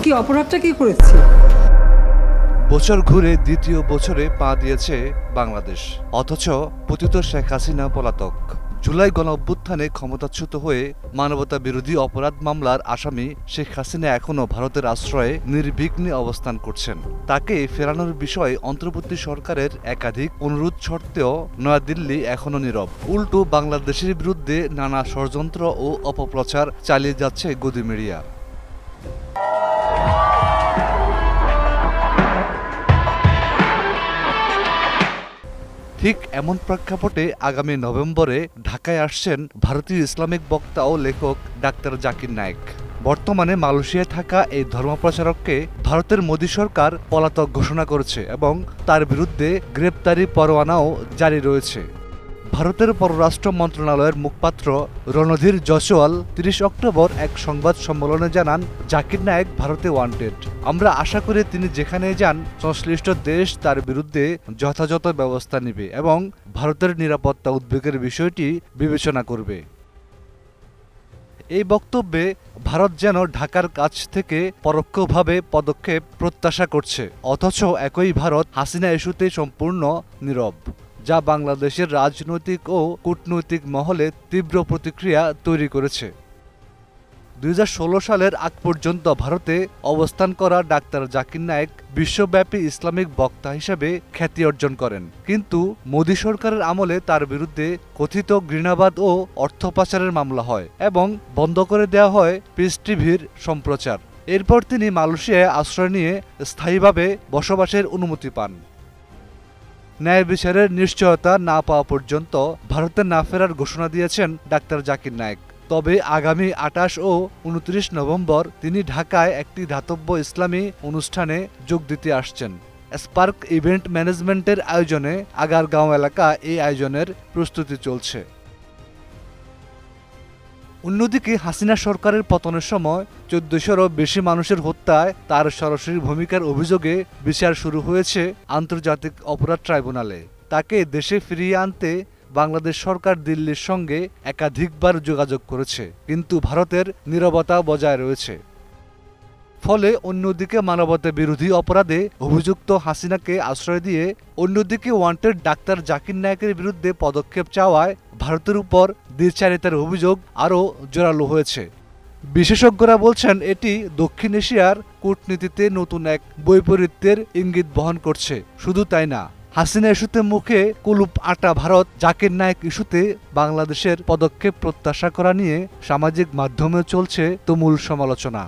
কি অপরাধটা কি করেছে? বছর ঘুরে দ্বিতীয় বছরে পা দিয়েছে বাংলাদেশ, অথচ পতিত শেখ হাসিনা পলাতক। জুলাই গণঅভ্যুত্থানে ক্ষমতাচ্যুত হয়ে মানবতা বিরোধী অপরাধ মামলার আসামি শেখ হাসিনা এখনও ভারতের আশ্রয়ে নির্বিঘ্নে অবস্থান করছেন। তাকে ফেরানোর বিষয়ে অন্তর্বর্তী সরকারের একাধিক অনুরোধ সত্ত্বেও নয়াদিল্লি এখনও নীরব। উল্টো বাংলাদেশের বিরুদ্ধে নানা ষড়যন্ত্র ও অপপ্রচার চালিয়ে যাচ্ছে গদি মিডিয়া। ঠিক এমন প্রেক্ষাপটে আগামী নভেম্বরে ঢাকায় আসছেন ভারতীয় ইসলামিক বক্তা ও লেখক ডাক্তার জাকির নায়েক। বর্তমানে মালয়েশিয়ায় থাকা এই ধর্মপ্রচারককে ভারতের মোদী সরকার পলাতক ঘোষণা করেছে এবং তার বিরুদ্ধে গ্রেপ্তারি পরোয়ানাও জারি রয়েছে। ভারতের পররাষ্ট্র মন্ত্রণালয়ের মুখপাত্র রণধীর জয়সওয়াল ৩০ অক্টোবর এক সংবাদ সম্মেলনে জানান, জাকির নায়েক ভারতে ওয়ান্টেড। আমরা আশা করি তিনি যেখানে যান সংশ্লিষ্ট দেশ তার বিরুদ্ধে যথাযথ ব্যবস্থা নেবে এবং ভারতের নিরাপত্তা উদ্বেগের বিষয়টি বিবেচনা করবে। এই বক্তব্যে ভারত যেন ঢাকার কাছ থেকে পরোক্ষভাবে পদক্ষেপ প্রত্যাশা করছে, অথচ একই ভারত হাসিনা ইস্যুতে সম্পূর্ণ নীরব, যা বাংলাদেশের রাজনৈতিক ও কূটনৈতিক মহলে তীব্র প্রতিক্রিয়া তৈরি করেছে। ২০১৬ সালের আগ পর্যন্ত ভারতে অবস্থান করা ডাক্তার জাকির নায়েক বিশ্বব্যাপী ইসলামিক বক্তা হিসেবে খ্যাতি অর্জন করেন, কিন্তু মোদী সরকারের আমলে তার বিরুদ্ধে কথিত ঘৃণাবাদ ও অর্থ পাচারের মামলা হয় এবং বন্ধ করে দেওয়া হয় পিস টিভির সম্প্রচার। এরপর তিনি মালয়েশিয়ায় আশ্রয় নিয়ে স্থায়ীভাবে বসবাসের অনুমতি পান। ন্যায় বিচারের নিশ্চয়তা না পাওয়া পর্যন্ত ভারতে না ফেরার ঘোষণা দিয়েছেন ডাক্তার জাকির নায়েক। তবে আগামী ২৮ ও ২৯ নভেম্বর তিনি ঢাকায় একটি ধাতব্য ইসলামী অনুষ্ঠানে যোগ দিতে আসছেন। স্পার্ক ইভেন্ট ম্যানেজমেন্টের আয়োজনে আগারগাঁও এলাকা এই আয়োজনের প্রস্তুতি চলছে। অন্যদিকে হাসিনা সরকারের পতনের সময় ১৪০০-রও বেশি মানুষের হত্যায় তার সরাসরি ভূমিকার অভিযোগে বিচার শুরু হয়েছে আন্তর্জাতিক অপরাধ ট্রাইব্যুনালে। তাকে দেশে ফিরিয়ে আনতে বাংলাদেশ সরকার দিল্লির সঙ্গে একাধিকবার যোগাযোগ করেছে, কিন্তু ভারতের নীরবতা বজায় রয়েছে। ফলে অন্যদিকে মানবতা বিরোধী অপরাধে অভিযুক্ত হাসিনাকে আশ্রয় দিয়ে অন্যদিকে ওয়ান্টেড ডাক্তার জাকির নায়েকের বিরুদ্ধে পদক্ষেপ চাওয়ায় ভারতের উপর দ্বিচারিতার অভিযোগ আরও জোরালো হয়েছে। বিশেষজ্ঞরা বলছেন এটি দক্ষিণ এশিয়ার কূটনীতিতে নতুন এক বৈপরীত্যের ইঙ্গিত বহন করছে। শুধু তাই না, হাসিনা ইস্যুতে মুখে কুলুপ আটা ভারত জাকির নায়েক ইস্যুতে বাংলাদেশের পদক্ষেপ প্রত্যাশা করা নিয়ে সামাজিক মাধ্যমে চলছে তুমুল সমালোচনা।